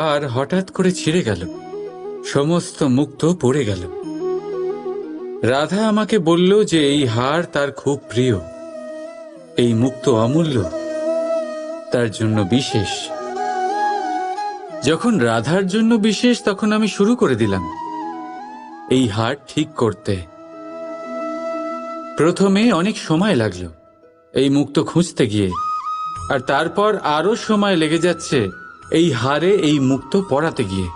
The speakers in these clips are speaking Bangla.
আর হঠাৎ করে ছিঁড়ে গেল, সমস্ত মুক্তো পড়ে গেল। রাধা আমাকে বলল যে এই হার তার খুব প্রিয়, এই মুক্তো অমূল্য, তার জন্য বিশেষ। যখন রাধার জন্য বিশেষ, তখন আমি শুরু করে দিলাম এই হার ঠিক করতে। প্রথমে অনেক সময় লাগলো এই মুক্তো খুঁজতে গিয়ে, আর তারপর আরো সময় লেগে যাচ্ছে এই হারে এই মুক্তো পরাতে গিয়ে।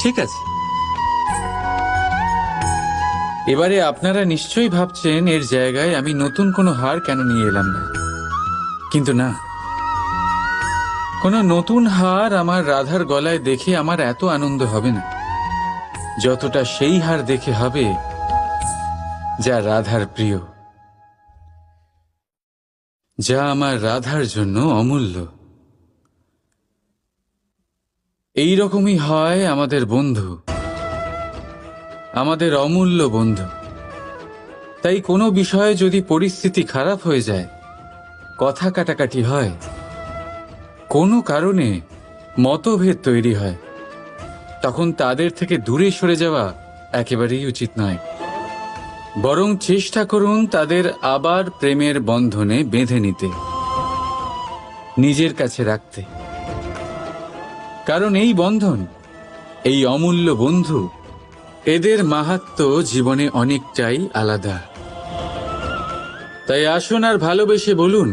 ঠিক আছে, এবারে আপনারা নিশ্চয়ই ভাবছেন এর জায়গায় আমি নতুন কোনো হার কেন নিয়ে এলাম না। কিন্তু না, কোনো নতুন হার আমার রাধার গলায় দেখে আমার এত আনন্দ হবে না যতটা সেই হার দেখে হবে যা রাধার প্রিয়, যা আমার রাধার জন্য অমূল্য। এই রকমই হয় আমাদের বন্ধু, আমাদের অমূল্য বন্ধু। তাই কোনো বিষয়ে যদি পরিস্থিতি খারাপ হয়ে যায়, কথা কাটাকাটি হয়, কোনো কারণে মতভেদ তৈরি হয়, তখন তাদের থেকে দূরে সরে যাওয়া একেবারেই উচিত নয়। বরং চেষ্টা করুন তাদের আবার প্রেমের বন্ধনে বেঁধে নিতে, নিজের কাছে রাখতে। কারণ এই বন্ধন, এই অমূল্য বন্ধু, এদের মাহাত্ম্য জীবনে অনেকটাই আলাদা। তাই আসুন আর ভালোবেসে বলুন,